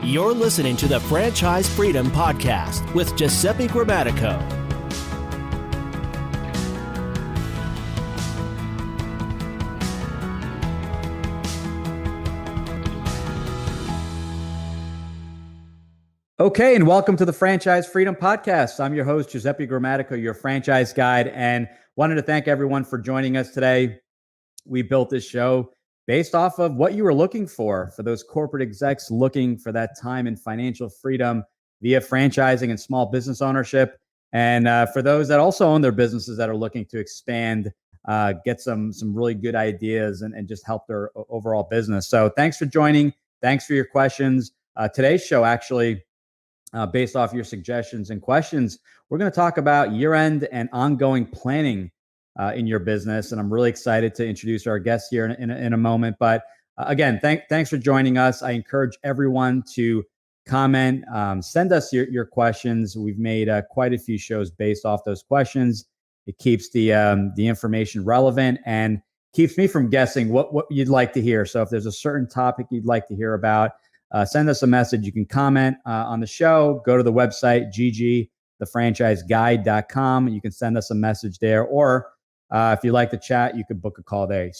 You're listening to the Franchise Freedom Podcast with Giuseppe Grammatico. Okay, and welcome to the Franchise Freedom Podcast. I'm your host, Giuseppe Grammatico, your franchise guide, and wanted to thank everyone for joining us today. We built this show based off of what you were looking for those corporate execs looking for that time and financial freedom via franchising and small business ownership. And for those that also own their businesses that are looking to expand, get some really good ideas and just help their overall business. So thanks for joining. Thanks for your questions. Today's show actually, based off your suggestions and questions, we're going to talk about year-end and ongoing planning in your business. And I'm really excited to introduce our guest here in a moment. But again, thanks for joining us. I encourage everyone to comment, send us your questions. We've made quite a few shows based off those questions. It keeps the information relevant and keeps me from guessing what you'd like to hear. So if there's a certain topic you'd like to hear about, send us a message. You can comment on the show. Go to the website, ggthefranchiseguide.com. You can send us a message there. Or if you like to chat, you can book a call there.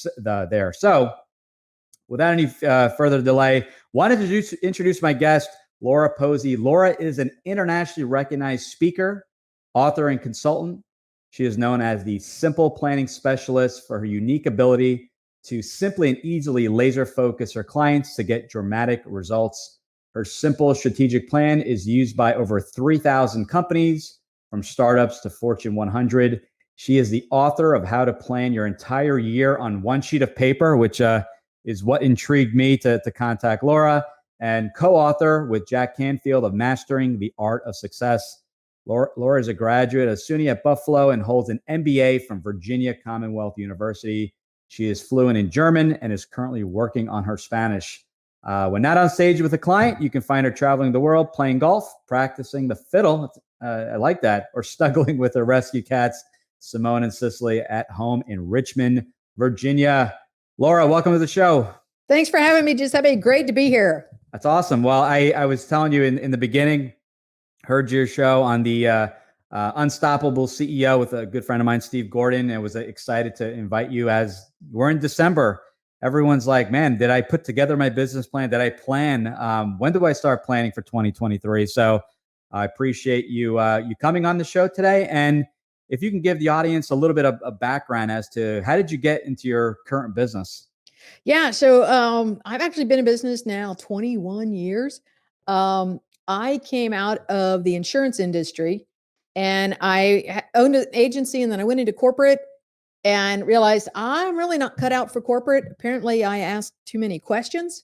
So without any further delay, wanted to introduce my guest, Laura Posey. Laura is an internationally recognized speaker, author, and consultant. She is known as the Simple Planning Specialist for her unique ability to simply and easily laser focus her clients to get dramatic results. Her simple strategic plan is used by over 3,000 companies, from startups to Fortune 100. She is the author of How to Plan Your Entire Year on One Sheet of Paper, which is what intrigued me to contact Laura, and co-author with Jack Canfield of Mastering the Art of Success. Laura is a graduate of SUNY at Buffalo and holds an MBA from Virginia Commonwealth University. She is fluent in German and is currently working on her Spanish. When not on stage with a client, you can find her traveling the world, playing golf, practicing the fiddle. I like that. Or snuggling with her rescue cats, Simone and Cicely, at home in Richmond, Virginia. Laura, welcome to the show. Thanks for having me, Giuseppe. Great to be here. That's awesome. Well, I was telling you in the beginning, heard your show on the Unstoppable CEO with a good friend of mine, Steve Gordon, and was excited to invite you. As we're in December, everyone's like, man, did I put together my business plan? Did I plan? When do I start planning for 2023? So I appreciate you coming on the show today. And if you can give the audience a little bit of a background as to how did you get into your current business? Yeah, so I've actually been in business now 21 years. I came out of the insurance industry and I owned an agency, and then I went into corporate and realized I'm really not cut out for corporate. Apparently, I asked too many questions.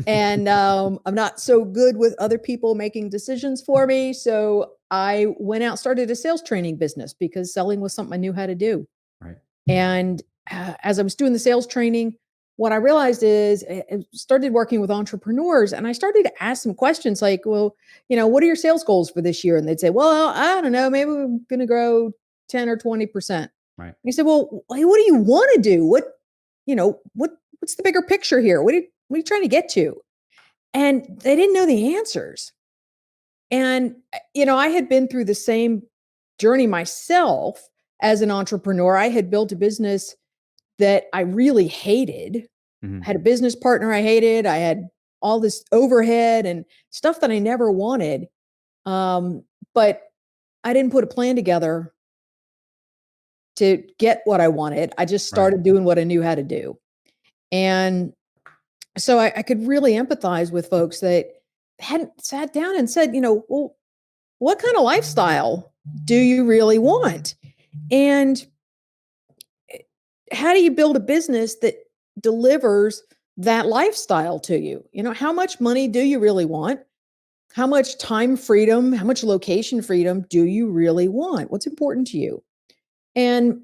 And I'm not so good with other people making decisions for me. So I went out, started a sales training business because selling was something I knew how to do. Right. And as I was doing the sales training, what I realized is I started working with entrepreneurs, and I started to ask some questions like, well, what are your sales goals for this year? And they'd say, well, I don't know, maybe we're going to grow 10 or 20%. Right. And I said, well, what do you want to do? What's the bigger picture here? What are you trying to get to? And they didn't know the answers. And, I had been through the same journey myself as an entrepreneur. I had built a business that I really hated. I had a business partner I hated. I had all this overhead and stuff that I never wanted. But I didn't put a plan together to get what I wanted. I just started doing what I knew how to do. And so I could really empathize with folks that hadn't sat down and said, well, what kind of lifestyle do you really want? And how do you build a business that delivers that lifestyle to you? How much money do you really want? How much time freedom, how much location freedom do you really want? What's important to you? And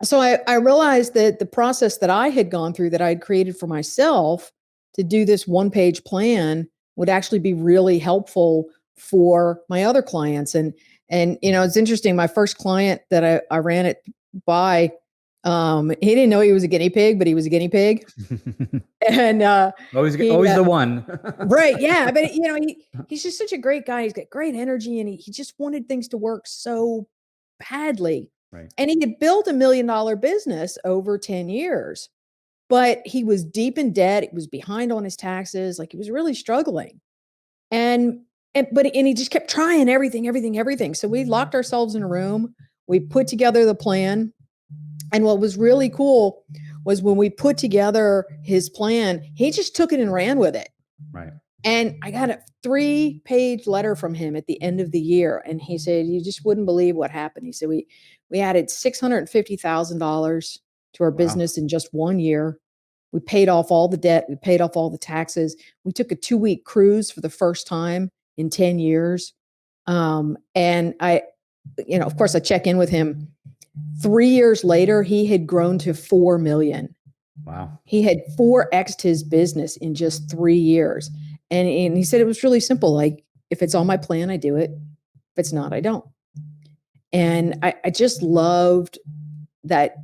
so I realized that the process that I had gone through, that I had created for myself to do this one-page plan, would actually be really helpful for my other clients. And it's interesting, my first client that I ran it by, He didn't know he was a guinea pig, but he was a guinea pig. And always the one. right, yeah. But he's just such a great guy. He's got great energy, and he just wanted things to work so badly. Right. And he had built $1 million business over 10 years, but he was deep in debt. He was behind on his taxes. Like, he was really struggling. And he just kept trying everything. So we locked ourselves in a room. We put together the plan. And what was really cool was when we put together his plan, he just took it and ran with it. Right. And I got a 3-page letter from him at the end of the year. And he said, you just wouldn't believe what happened. He said, we added $650,000 to our business in just 1 year. We paid off all the debt. We paid off all the taxes. We took a 2-week cruise for the first time in 10 years. And I, of course, I check in with him. 3 years later, he had grown to 4 million. Wow. He had 4x'd his business in just 3 years. And he said it was really simple. Like, if it's on my plan, I do it. If it's not, I don't. And I just loved that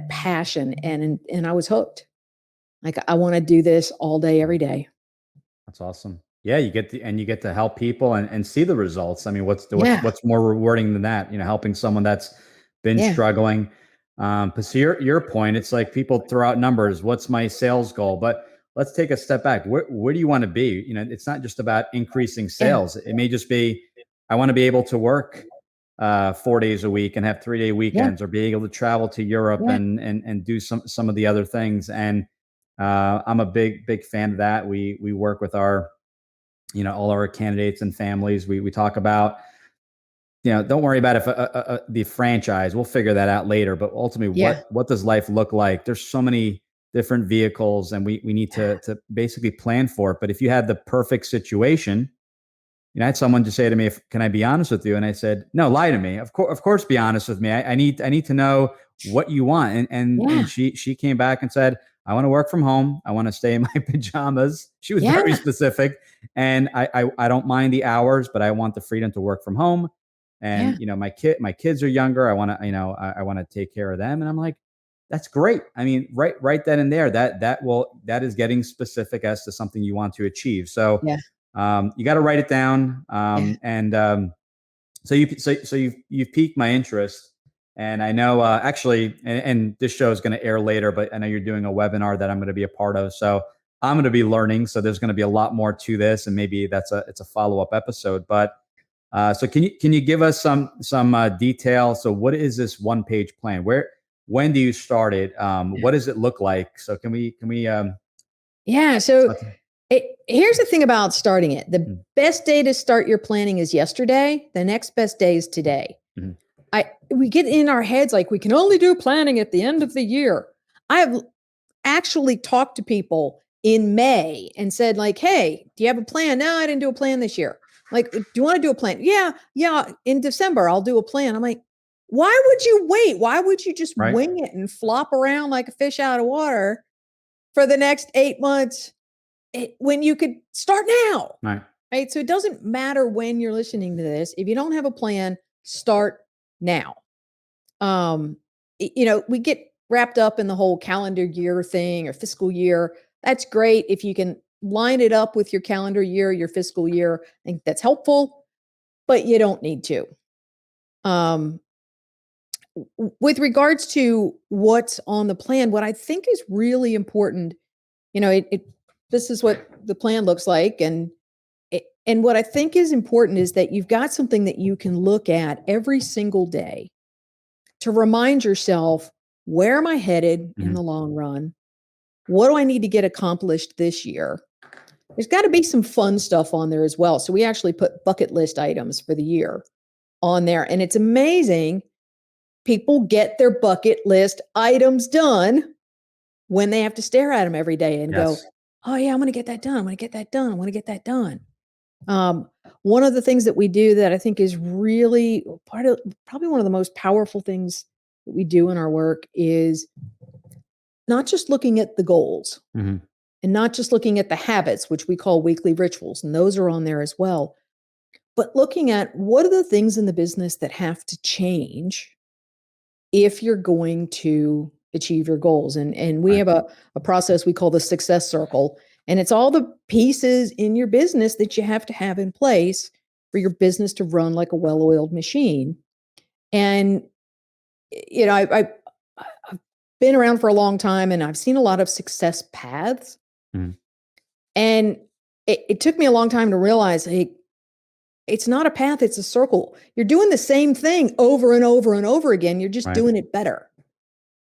passion, and I was hooked. Like, I want to do this all day, every day. That's awesome. Yeah, you get to help people and see the results. I mean, what's more rewarding than that? Helping someone that's been struggling. But to your point, it's like people throw out numbers. What's my sales goal? But let's take a step back. Where do you want to be? It's not just about increasing sales. It may just be, I want to be able to work 4 days a week and have 3-day weekends, or be able to travel to Europe and do some of the other things. And I'm a big fan of that. We work with our, all our candidates and families. We talk about, don't worry about if the franchise, we'll figure that out later. But ultimately, what does life look like? There's so many different vehicles, and we need to basically plan for it. But if you had the perfect situation, I had someone just say to me, "Can I be honest with you?" And I said, "No, lie to me. Of course, be honest with me. I need to know what you want." And she came back and said, "I want to work from home. I want to stay in my pajamas." She was very specific, and I don't mind the hours, but I want the freedom to work from home. And my kids are younger. I want to I want to take care of them. And I'm like, that's great. I mean, right then and there, that is getting specific as to something you want to achieve. So you got to write it down. So you've piqued my interest. And I know actually, and this show is going to air later, but I know you're doing a webinar that I'm going to be a part of. So I'm going to be learning. So there's going to be a lot more to this, and maybe it's a follow-up episode. But so can you give us some detail? So what is this 1-page plan? When do you start it? What does it look like? So can we? So here's the thing about starting it. The best day to start your planning is yesterday. The next best day is today. Mm-hmm. We get in our heads like we can only do planning at the end of the year. I have actually talked to people in May and said, like, "Hey, do you have a plan?" "No, I didn't do a plan this year." Like, "Do you want to do a plan?" Yeah. In December, I'll do a plan. I'm like, why would you wait? Why would you just wing it and flop around like a fish out of water for the next 8 months when you could start now? Right. So it doesn't matter when you're listening to this. If you don't have a plan, start now. We get wrapped up in the whole calendar year thing or fiscal year. That's great. If you can line it up with your calendar year, your fiscal year, I think that's helpful, but you don't need to. With regards to what's on the plan, what I think is really important, this is what the plan looks like. And what I think is important is that you've got something that you can look at every single day to remind yourself, where am I headed in the long run? What do I need to get accomplished this year? There's got to be some fun stuff on there as well. So we actually put bucket list items for the year on there. And it's amazing. People get their bucket list items done when they have to stare at them every day and go, "Oh yeah, I'm going to get that done. I'm going to get that done. I want to get that done." One of the things that we do that I think is really probably one of the most powerful things that we do in our work is not just looking at the goals and not just looking at the habits, which we call weekly rituals, and those are on there as well, but looking at what are the things in the business that have to change if you're going to achieve your goals. And we Right. have a process we call the success circle. And it's all the pieces in your business that you have to have in place for your business to run like a well-oiled machine. And I've been around for a long time, and I've seen a lot of success paths. Mhm. And it took me a long time to realize, hey, it's not a path, it's a circle. You're doing the same thing over and over and over again. You're just Right. doing it better.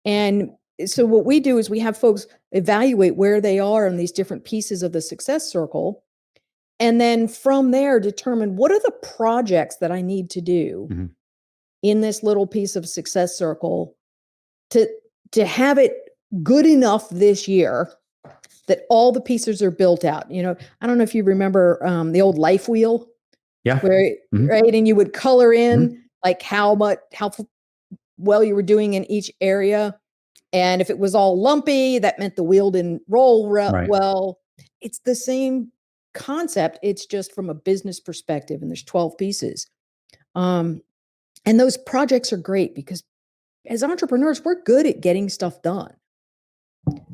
And so what we do is we have folks evaluate where they are in these different pieces of the success circle. And then from there, determine what are the projects that I need to do Mhm. in this little piece of success circle to have it good enough this year that all the pieces are built out. I don't know if you remember the old life wheel, Yeah. where Mhm. right, and you would color in Mhm. like how well you were doing in each area. And if it was all lumpy, that meant the wheel didn't roll Right. well. It's the same concept. It's just from a business perspective, and there's 12 pieces. Um, and those projects are great because as entrepreneurs, we're good at getting stuff done.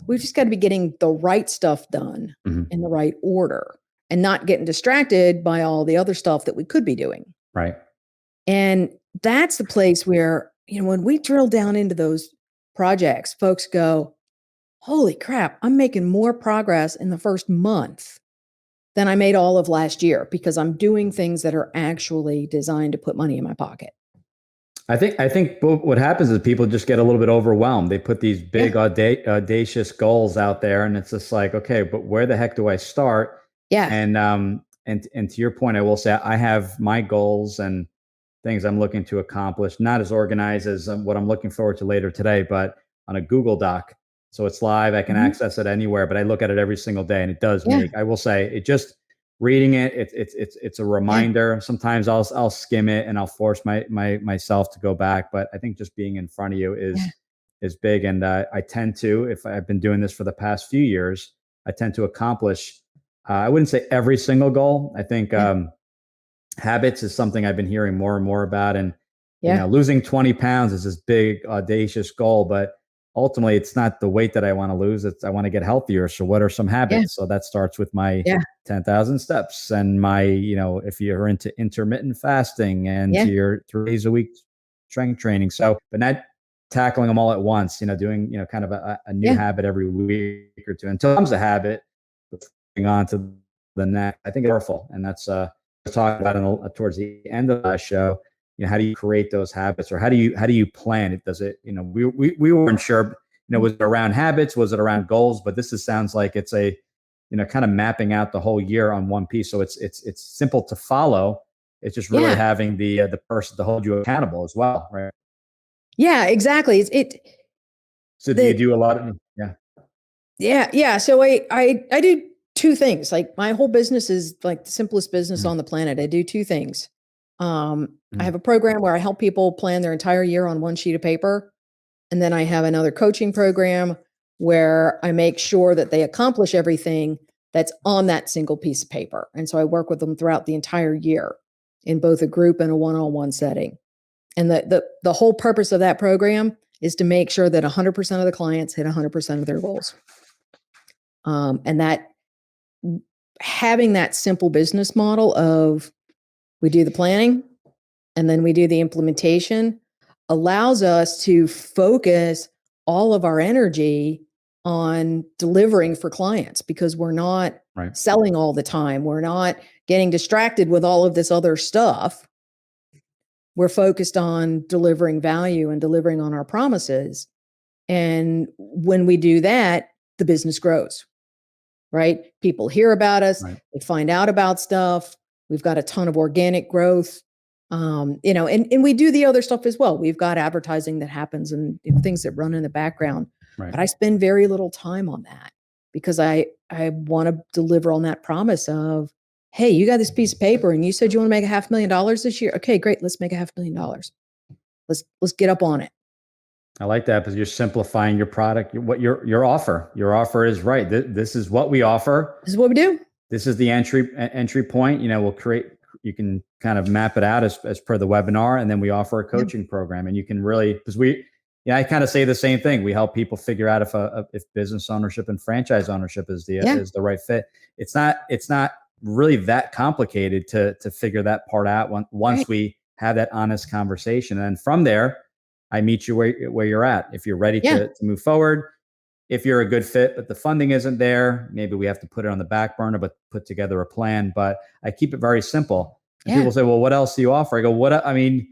We've just got to be getting the right stuff done Mhm. in the right order and not getting distracted by all the other stuff that we could be doing. Right. And that's the place where, when we drill down into those projects, folks go, holy crap, I'm making more progress in the first month than I made all of last year because I'm doing things that are actually designed to put money in my pocket. I think what happens is people just get a little bit overwhelmed. They put these big Yeah. audacious goals out there, and it's just like, okay, but where the heck do I start? Yeah. And to your point, I will say I have my goals and things I'm looking to accomplish, not as organized as what I'm looking forward to later today, but on a Google Doc. So it's live. I can Mhm. access it anywhere, but I look at it every single day, and it does Yeah. I will say, it just reading it, it's a reminder. Sometimes I'll skim it and I'll force myself to go back, but I think just being in front of you Yeah. is big. And I tend to, if I've been doing this for the past few years, I tend to accomplish. I wouldn't say every single goal. I think Yeah. habits is something I've been hearing more and more about. And Yeah. losing 20 pounds is this big audacious goal, but ultimately it's not the weight that I want to lose. It's I want to get healthier. So what are some Yeah. habits? So that starts with my Yeah. 10,000 steps and my, if you're into intermittent fasting and Yeah. to your 3 days a week strength training. So, but not tackling them all at once, doing, kind of a new Yeah. habit every week or two until it becomes a habit, moving on to the next. I think it's powerful. And that's, we're talking about towards the end of the show. How do you create those habits, or how do you plan it? Does it, we weren't sure, was it around habits? Was it around goals? But sounds like it's a, kind of mapping out the whole year on one piece. So it's simple to follow. It's just really Yeah. having the person to hold you accountable as well, right? Yeah, exactly. So do you do a lot of Yeah. So I do two things. Like my whole business is like the simplest business Mhm. on the planet. I do two things. I Mhm. have a program where I help people plan their entire year on one sheet of paper. And then I have another coaching program where I make sure that they accomplish everything that's on that single piece of paper. And so I work with them throughout the entire year in both a group and a one-on-one setting. And the whole purpose of that program is to make sure that 100% of the clients hit 100% of their goals. And that having that simple business model of we do the planning and then we do the implementation allows us to focus all of our energy on delivering for clients because we're not Right. selling all the time. We're not getting distracted with all of this other stuff. We're focused on delivering value and delivering on our promises. And when we do that, the business grows, right? People hear about us, Right. they find out about stuff. We've got a ton of organic growth. And we do the other stuff as well. We've got advertising that happens and things that run in the background. Right. But I spend very little time on that because I want to deliver on that promise of, hey, you got this piece of paper and you said you want to make $500,000 this year. Okay, great. Let's make $500,000. Let's get up on it. I like that because you're simplifying your product, what your offer. Your offer is right. This is what we offer. This is what we do. This is the entry point. We'll create. You can kind of map it out as per the webinar, and then we offer a coaching program, and you can really because I kind of say the same thing. We help people figure out if business ownership and franchise ownership is the right fit. It's not really that complicated to figure that part out once we have that honest conversation. And then from there, I meet you where you're at. If you're ready to move forward, if you're a good fit, but the funding isn't there, maybe we have to put it on the back burner, but put together a plan. But I keep it very simple. And people say, well, what else do you offer? I go, I mean,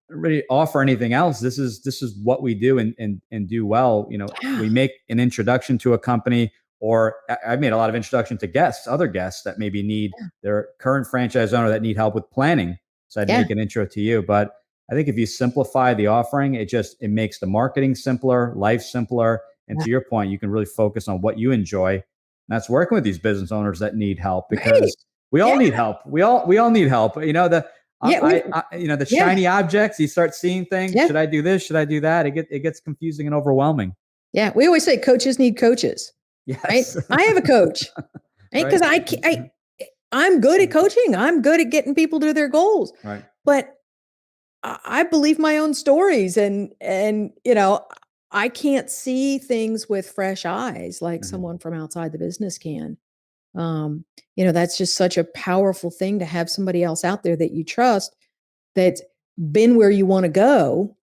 I don't really offer anything else. This is what we do and do well. We make an introduction to a company, or I've made a lot of introduction to other guests that maybe need their current franchise owner that need help with planning. So I'd make an intro to you. But I think if you simplify the offering, it makes the marketing simpler, life simpler. And to your point, you can really focus on what you enjoy. And that's working with these business owners that need help, because we all need help. We all need help. The shiny objects, you start seeing things. Should I do this? Should I do that? It gets confusing and overwhelming. Yeah. We always say coaches need coaches. Yes. Right? I have a coach, right? Because I'm good at coaching. I'm good at getting people to their goals. Right. But I believe my own stories, and I can't see things with fresh eyes like someone from outside the business can. That's just such a powerful thing to have somebody else out there that you trust, that's been where you want to go,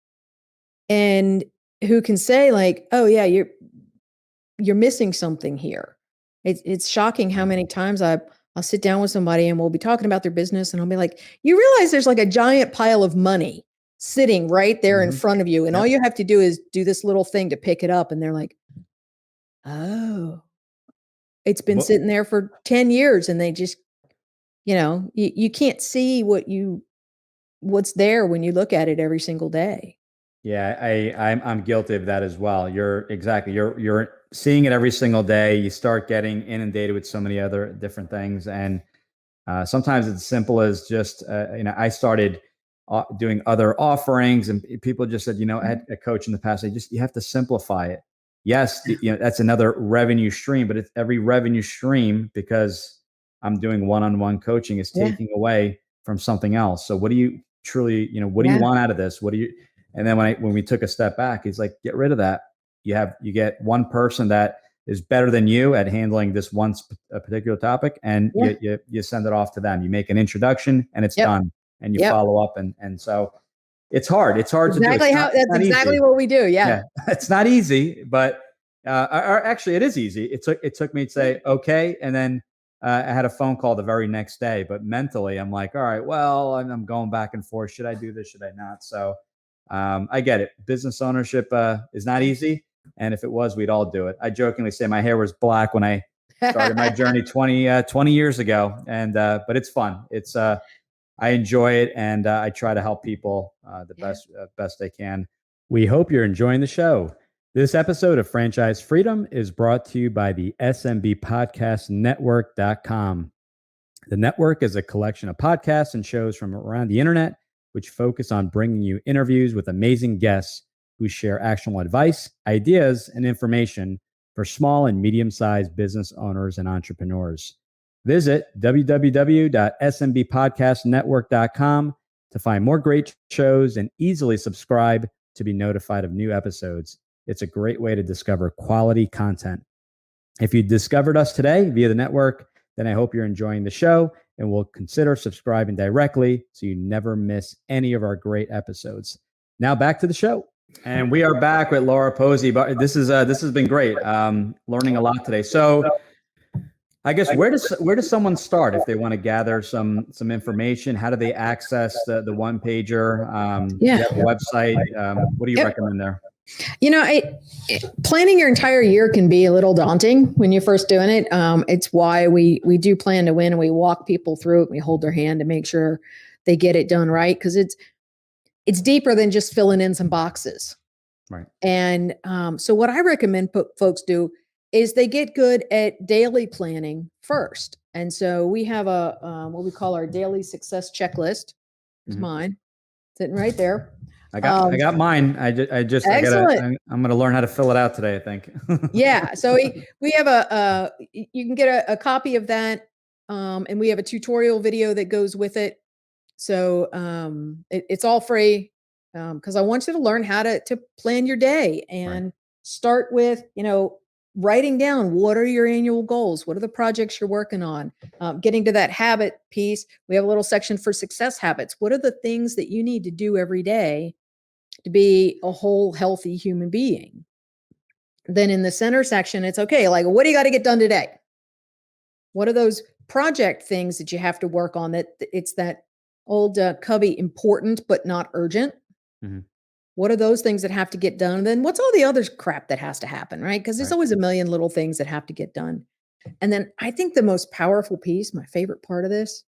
and who can say like, oh yeah, you're missing something here. It's shocking how many times I'll sit down with somebody and we'll be talking about their business, and I'll be like, you realize there's like a giant pile of money sitting right there in front of you, and all you have to do is do this little thing to pick it up. And they're like, oh, it's been sitting there for 10 years. And they just, you can't see what's there when you look at it every single day. Yeah, I'm guilty of that as well. You're seeing it every single day. You start getting inundated with so many other different things. And sometimes it's as simple as just, I started doing other offerings, and people just said, I had a coach in the past, you have to simplify it. Yes, that's another revenue stream, but it's every revenue stream, because I'm doing one-on-one coaching, is taking away from something else. So what do you truly, what do you want out of this? And then when we took a step back, he's like, get rid of that. You get one person that is better than you at handling this a particular topic, and you send it off to them. You make an introduction, and it's done. And you follow up. And so it's hard. It's hard to do. That's exactly what we do. Yeah. It's not easy, but actually it is easy. It took me to say, okay. And then I had a phone call the very next day, but mentally I'm like, all right, well, I'm going back and forth. Should I do this? Should I not? So I get it. Business ownership is not easy. And if it was, we'd all do it. I jokingly say my hair was black when I started my journey 20 years ago. And, but it's fun. I enjoy it, and I try to help people the best I can. We hope you're enjoying the show. This episode of Franchise Freedom is brought to you by the SMB Podcast Network.com. The network is a collection of podcasts and shows from around the internet, which focus on bringing you interviews with amazing guests who share actionable advice, ideas, and information for small and medium-sized business owners and entrepreneurs. Visit www.smbpodcastnetwork.com to find more great shows and easily subscribe to be notified of new episodes. It's a great way to discover quality content. If you discovered us today via the network, then I hope you're enjoying the show and will consider subscribing directly so you never miss any of our great episodes. Now back to the show. And we are back with Laura Posey. But this has been great. Learning a lot today. So I guess where does someone start if they want to gather some information? How do they access the one pager? Website. What do you recommend there? Planning your entire year can be a little daunting when you're first doing it. It's why we do plan to win, and we walk people through it. We hold their hand to make sure they get it done right, because it's deeper than just filling in some boxes. Right. And so what I recommend folks do is they get good at daily planning first. And so we have what we call our daily success checklist. It's mine sitting right there. I got mine. I'm going to learn how to fill it out today, I think. Yeah. So we have you can get a copy of that. And we have a tutorial video that goes with it. So it's all free. because I want you to learn how to plan your day and start with, writing down what are your annual goals? What are the projects you're working on? Getting to that habit piece, we have a little section for success habits. What are the things that you need to do every day to be a whole, healthy human being? Then in the center section, it's okay. Like, what do you got to get done today? What are those project things that you have to work on? That it's that old cubby, important but not urgent. Mm-hmm. What are those things that have to get done? And then what's all the other crap that has to happen, right? Because there's always a million little things that have to get done. And then I think the most powerful piece, my favorite part of this,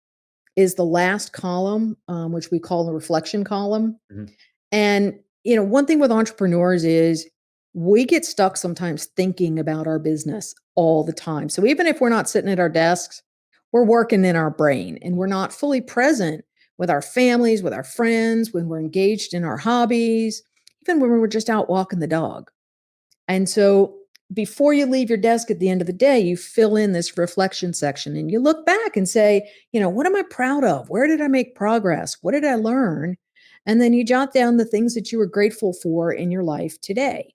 is the last column, which we call the reflection column. Mm-hmm. And, one thing with entrepreneurs is we get stuck sometimes thinking about our business all the time. So even if we're not sitting at our desks, we're working in our brain and we're not fully present with our families, with our friends, when we're engaged in our hobbies, even when we're just out walking the dog. And so before you leave your desk at the end of the day, you fill in this reflection section and you look back and say, what am I proud of? Where did I make progress? What did I learn? And then you jot down the things that you were grateful for in your life today.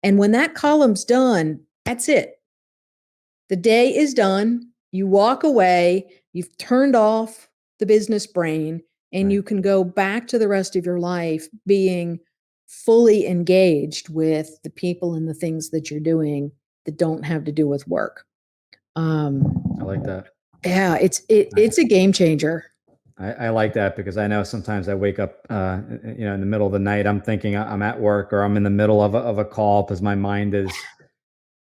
And when that column's done, that's it. The day is done. You walk away, you've turned off the business brain, and you can go back to the rest of your life being fully engaged with the people and the things that you're doing that don't have to do with work. I like that. Yeah, it's a game changer. I like that because I know sometimes I wake up, in the middle of the night, I'm thinking I'm at work or I'm in the middle of a call because my mind is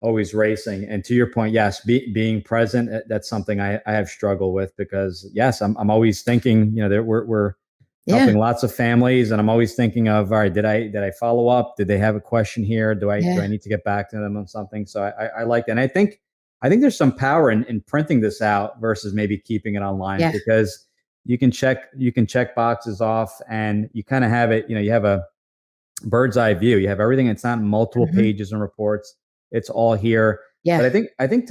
always racing. And to your point, yes, being present, that's something I have struggled with because yes, I'm always thinking, we're helping lots of families and I'm always thinking of, all right, did I follow up? Did they have a question here? Do I need to get back to them on something? So I like that. And I think there's some power in printing this out versus maybe keeping it online because you can check boxes off and you kind of have it, you have a bird's eye view. You have everything. It's not multiple pages and reports. It's all here. Yeah. But I think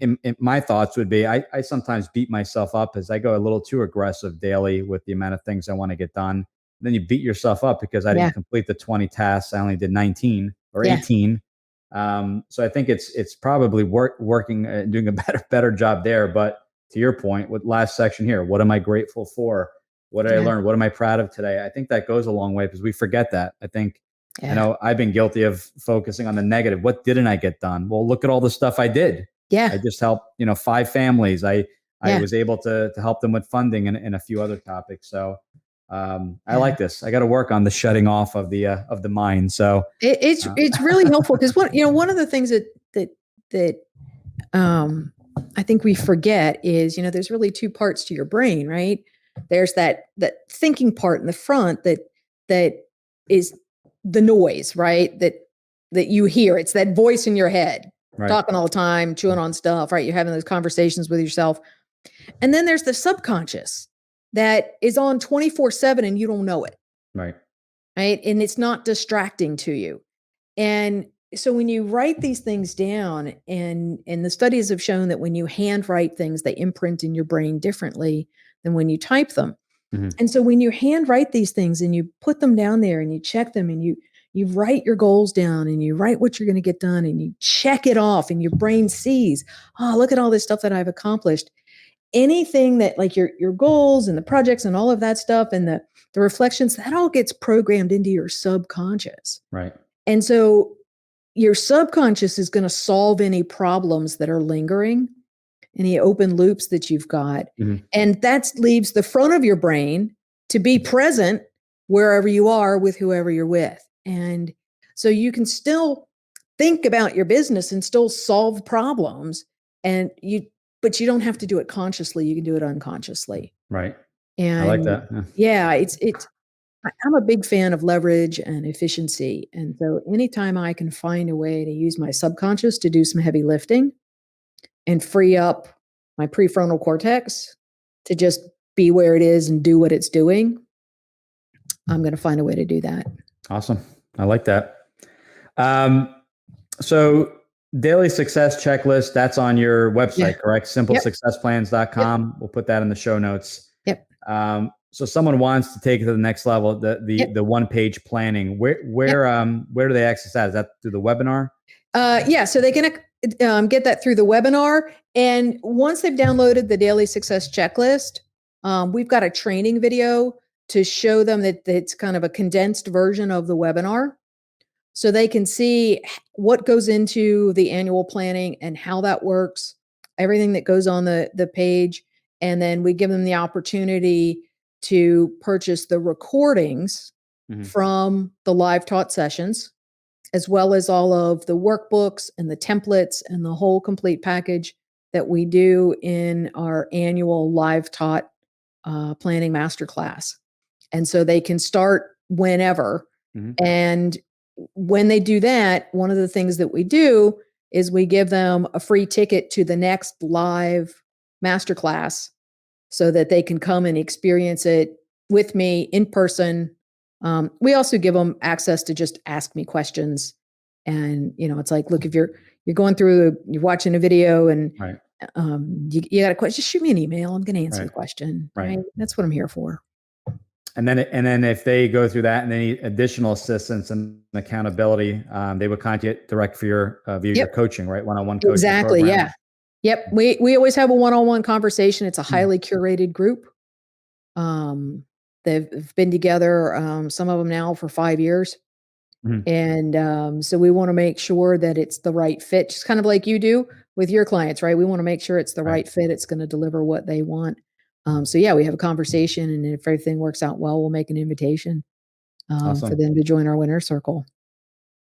in my thoughts would be, I sometimes beat myself up as I go a little too aggressive daily with the amount of things I want to get done. And then you beat yourself up because I didn't complete the 20 tasks. I only did 19 or 18. So I think it's probably working, doing a better job there. But to your point, with last section here, what am I grateful for? What did I learn? What am I proud of today? I think that goes a long way because we forget that. I think, I've been guilty of focusing on the negative. What didn't I get done? Well, look at all the stuff I did. Yeah. I just helped, 5 families. I was able to help them with funding and a few other topics. So I like this. I got to work on the shutting off of the mind. So it's really helpful because one of the things that I think we forget is, there's really 2 parts to your brain, right? There's that thinking part in the front that is the noise, right? That you hear. It's that voice in your head talking all the time, chewing on stuff, right? You're having those conversations with yourself. And then there's the subconscious that is on 24/7 and you don't know it. Right. And it's not distracting to you. And so when you write these things down, and the studies have shown that when you handwrite things, they imprint in your brain differently than when you type them. Mm-hmm. And so when you handwrite these things and you put them down there and you check them and you write your goals down and you write what you're going to get done and you check it off and your brain sees, oh, look at all this stuff that I've accomplished. Anything that like your goals and the projects and all of that stuff and the reflections, that all gets programmed into your subconscious. Right. And so your subconscious is going to solve any problems that are lingering, any open loops that you've got. Mm-hmm. And that leaves the front of your brain to be present wherever you are with whoever you're with. And so you can still think about your business and still solve problems. But you don't have to do it consciously. You can do it unconsciously. Right. And I like that. I'm a big fan of leverage and efficiency. And so anytime I can find a way to use my subconscious to do some heavy lifting and free up my prefrontal cortex to just be where it is and do what it's doing, I'm going to find a way to do that. Awesome. I like that. So daily success checklist, that's on your website, correct? SimpleSuccessPlans.com. We'll put that in the show notes. Yep. So someone wants to take it to the next level, the one-page planning. Where do they access that? Is that through the webinar? Yeah, so they can get that through the webinar. And once they've downloaded the Daily Success Checklist, we've got a training video to show them that it's kind of a condensed version of the webinar. So they can see what goes into the annual planning and how that works, everything that goes on the page. And then we give them the opportunity to purchase the recordings from the live taught sessions, as well as all of the workbooks and the templates and the whole complete package that we do in our annual live taught planning masterclass. And so they can start whenever. And when they do that, one of the things that we do is we give them a free ticket to the next live masterclass so that they can come and experience it with me in person. We also give them access to just ask me questions. And, it's like, look, if you're going through, you're watching a video and you got a question, just shoot me an email. I'm going to answer the question. Right. That's what I'm here for. And then if they go through that and they need additional assistance and accountability, they would contact direct for your via your coaching, right? One-on-one coaching. Exactly. Program. Yeah. Yep. We always have a one-on-one conversation. It's a highly curated group. They've been together, some of them now for 5 years. And so we want to make sure that it's the right fit, just kind of like you do with your clients, right? We want to make sure it's the right fit. It's going to deliver what they want. So yeah, we have a conversation, and if everything works out well, we'll make an invitation Awesome. for them to join our winner circle.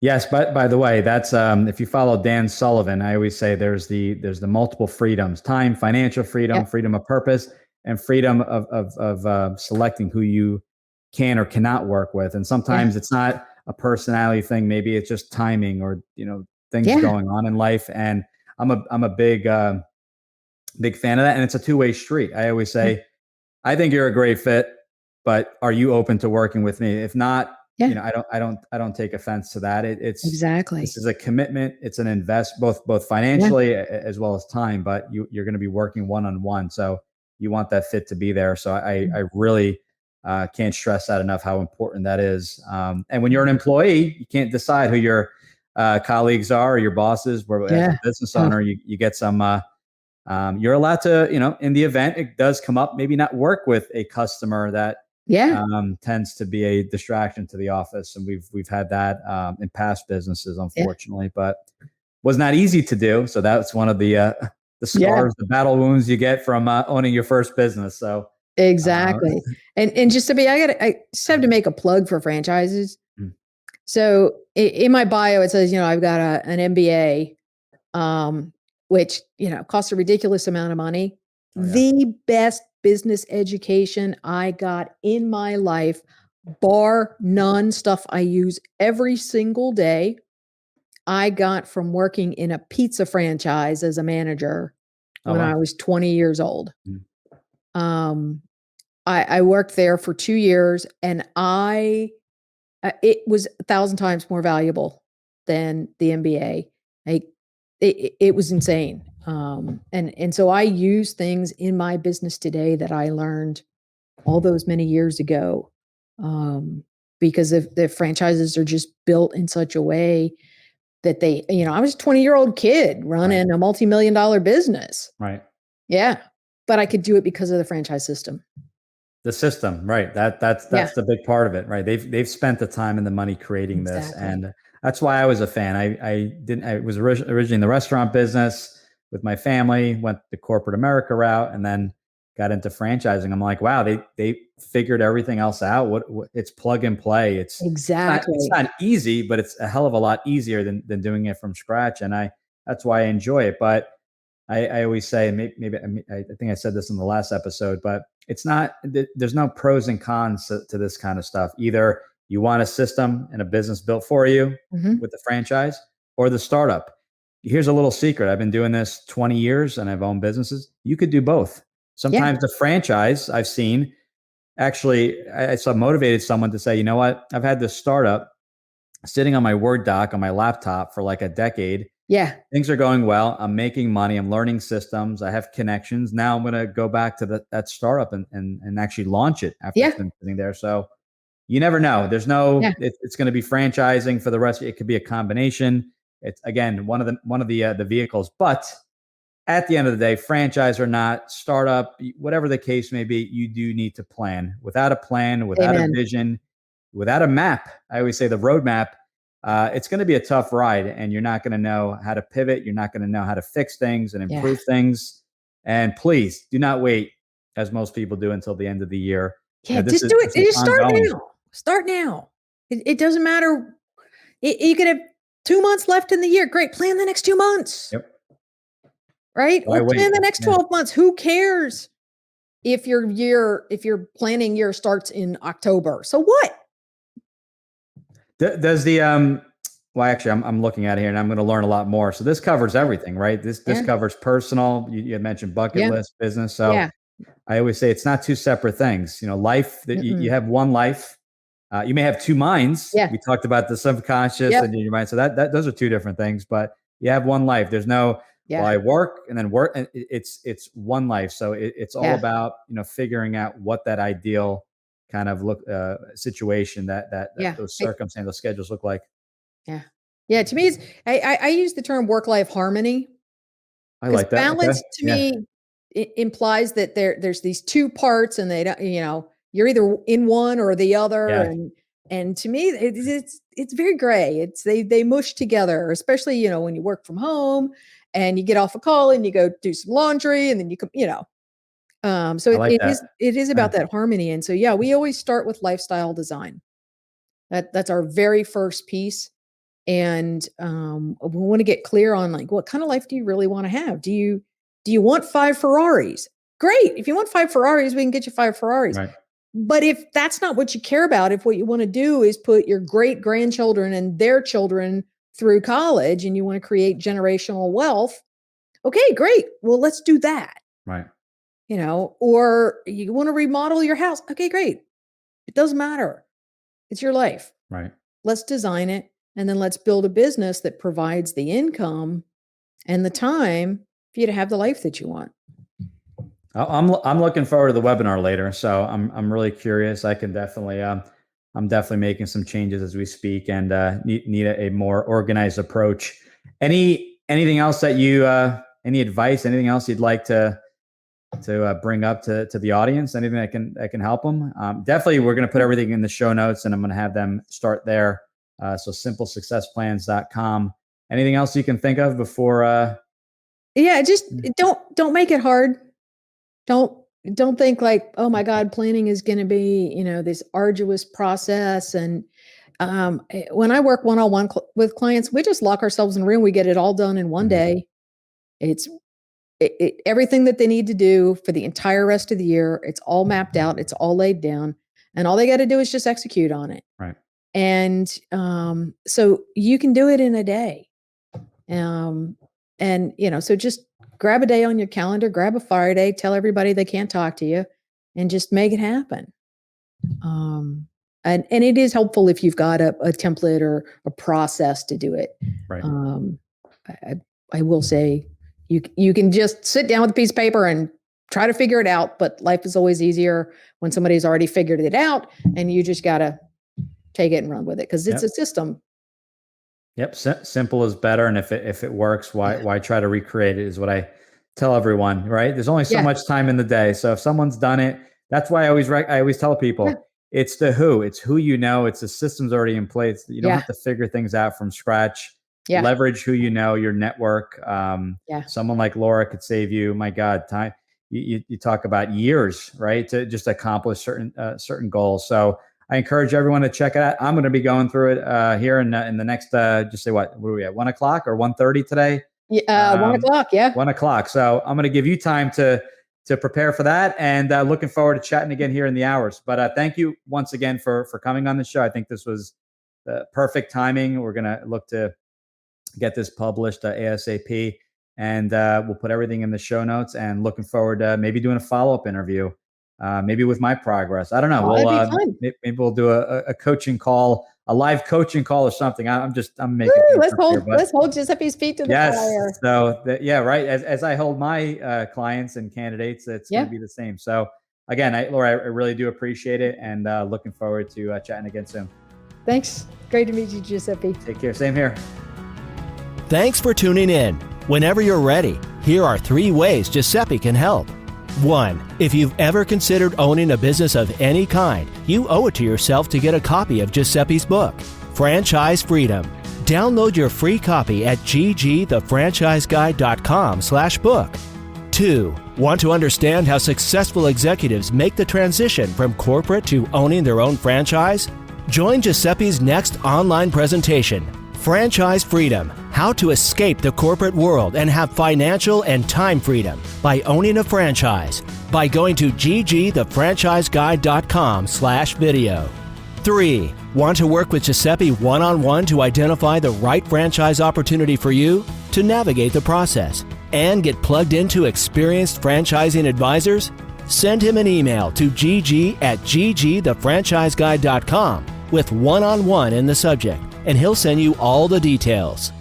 Yes, but by the way, that's if you follow Dan Sullivan, I always say there's the multiple freedoms: time, financial freedom, freedom of purpose, and freedom of selecting who you can or cannot work with. And sometimes it's not a personality thing; maybe it's just timing or things going on in life. And I'm a big fan of that, and it's a two-way street. I always say, I think you're a great fit, but are you open to working with me? If not, I don't take offense to that. It's exactly, this is a commitment. It's an invest both financially as well as time, but you're going to be working one-on-one. So you want that fit to be there. So I really can't stress that enough, how important that is. And when you're an employee, you can't decide who your colleagues are or your bosses. Where as a business owner, you get some, you're allowed to, in the event it does come up, maybe not work with a customer that tends to be a distraction to the office. And we've had that in past businesses, unfortunately, but was not easy to do. So that's one of the scars, the battle wounds you get from owning your first business. So exactly. And just to be, I just have to make a plug for franchises. So in my bio, it says, I've got an MBA, which, costs a ridiculous amount of money. The best business education I got in my life, bar none, stuff I use every single day, I got from working in a pizza franchise as a manager when I was 20 years old. I worked there for 2 years, and it was 1,000 times more valuable than the MBA. It was insane. And so I use things in my business today that I learned all those many years ago, because the franchises are just built in such a way that they, I was a 20-year-old kid running a multi-million-dollar business. Right. Yeah. But I could do it because of the franchise system. The system, right? That's the big part of it, right? They've spent the time and the money creating this, and that's why I was a fan. I was originally in the restaurant business with my family, went the corporate America route, and then got into franchising. I'm like, wow, they figured everything else out. What it's plug and play. It's not easy, but it's a hell of a lot easier than doing it from scratch. And that's why I enjoy it. But I always say, maybe I think I said this in the last episode, but it's not, there's no pros and cons to this kind of stuff. Either you want a system and a business built for you with the franchise, or the startup. Here's a little secret. I've been doing this 20 years and I've owned businesses. You could do both. Sometimes the franchise I've seen, actually, I saw motivated someone to say, you know what? I've had this startup sitting on my Word doc on my laptop for like a decade. Yeah. Things are going well. I'm making money. I'm learning systems. I have connections. Now I'm going to go back to that startup and actually launch it after it's Yeah. been sitting there. So you never know. There's no, Yeah. it's going to be franchising for the rest. It could be a combination. It's again, one of the vehicles, but at the end of the day, franchise or not, startup, whatever the case may be, you do need to plan. Without a plan, without a Amen. vision, without a map, I always say the roadmap, it's going to be a tough ride, and you're not going to know how to pivot. You're not going to know how to fix things and Yeah. improve things. And please do not wait, as most people do, until the end of the year. Yeah. This Just is do this it. is Just start ongoing. now. Start now. It doesn't matter. You could have 2 months left in the year. Great. Plan the next 2 months. Yep. Right. Why Or wait? plan the next Yeah. 12 months. Who cares if your planning year starts in October? So what? Does the well, actually, I'm looking at it here, and I'm going to learn a lot more. So this covers everything, right? This Yeah. covers personal. You had mentioned bucket Yeah. list, business. So Yeah. I always say it's not two separate things. Life that you Mm-mm. have one life. You may have two minds. Yeah. We talked about the subconscious Yep. and your mind. So that those are two different things. But you have one life. There's no Yeah. well, I work and then work. And it's one life. So it's all Yeah. about figuring out what that ideal kind of situation that Yeah. those circumstances, those schedules look like. Yeah. Yeah. To me, it's I use the term work-life harmony I because like that. Okay. balance to Yeah. me implies that there's these two parts and they don't, you're either in one or the other. Yeah. And to me, it's very gray. It's they mush together, especially, when you work from home and you get off a call and you go do some laundry and then you come, so I it, like it that. is it is Yeah. about that harmony. And so yeah, we always start with lifestyle design. That's our very first piece. And we want to get clear on like what kind of life do you really want to have? Do you want 5 Ferraris? Great. If you want 5 Ferraris, we can get you 5 Ferraris. Right. But if that's not what you care about, if what you want to do is put your great grandchildren and their children through college and you want to create generational wealth, okay, great. Well, let's do that. Right. Or you want to remodel your house. Okay, great. It doesn't matter. It's your life. Right. Let's design it. And then let's build a business that provides the income and the time for you to have the life that you want. I'm looking forward to the webinar later. So I'm really curious. I can definitely I'm definitely making some changes as we speak and need a more organized approach. Anything else that you any advice? Anything else you'd like to bring up to the audience? Anything that can help them? Definitely, we're going to put everything in the show notes, and I'm going to have them start there. So simplesuccessplans.com. Anything else you can think of before? Yeah, just don't make it hard. Don't think like, oh my God, planning is going to be, this arduous process. And when I work one-on-one with clients, we just lock ourselves in a room. We get it all done in one day. It's everything that they need to do for the entire rest of the year. It's all mapped out. It's all laid down. And all they got to do is just execute on it. Right. And so you can do it in a day. So just grab a day on your calendar, grab a fire day, tell everybody they can't talk to you, and just make it happen. And it is helpful if you've got a template or a process to do it. Right. I will say you can just sit down with a piece of paper and try to figure it out, but life is always easier when somebody's already figured it out and you just got to take it and run with it because it's a system. Yep. Simple is better. And if it works, why try to recreate it is what I tell everyone, right? There's only so much time in the day. So if someone's done it, that's why I always tell people it's the who, it's who, it's the system's already in place. You don't have to figure things out from scratch. Leverage who your network. Someone like Laura could save you. My God, time. You talk about years, right, to just accomplish certain goals. So I encourage everyone to check it out. I'm going to be going through it here in the next. Just say what are we at? 1 o'clock or 1:30 today? 1 o'clock. Yeah. 1 o'clock. So I'm going to give you time to prepare for that, and looking forward to chatting again here in the hours. But thank you once again for coming on the show. I think this was the perfect timing. We're going to look to get this published ASAP, and we'll put everything in the show notes. And looking forward to maybe doing a follow-up interview. Maybe with my progress. I don't know. That'd be fun. Maybe we'll do a coaching call live coaching call or something. I'm making. Let's hold Giuseppe's feet to the fire. So right. As I hold my clients and candidates, it's going to be the same. So again, Laura, I really do appreciate it, and looking forward to chatting again soon. Thanks. Great to meet you, Giuseppe. Take care. Same here. Thanks for tuning in. Whenever you're ready, here are 3 ways Giuseppe can help. 1. If you've ever considered owning a business of any kind, you owe it to yourself to get a copy of Giuseppe's book, Franchise Freedom. Download your free copy at ggthefranchiseguide.com/book. 2. Want to understand how successful executives make the transition from corporate to owning their own franchise? Join Giuseppe's next online presentation, Franchise Freedom: How to Escape the Corporate World and Have Financial and Time Freedom by Owning a Franchise, by going to ggthefranchiseguide.com/video. 3. Want to work with Giuseppe one-on-one to identify the right franchise opportunity for you, to navigate the process, and get plugged into experienced franchising advisors? Send him an email to gg@ggthefranchiseguide.com with one-on-one in the subject, and he'll send you all the details.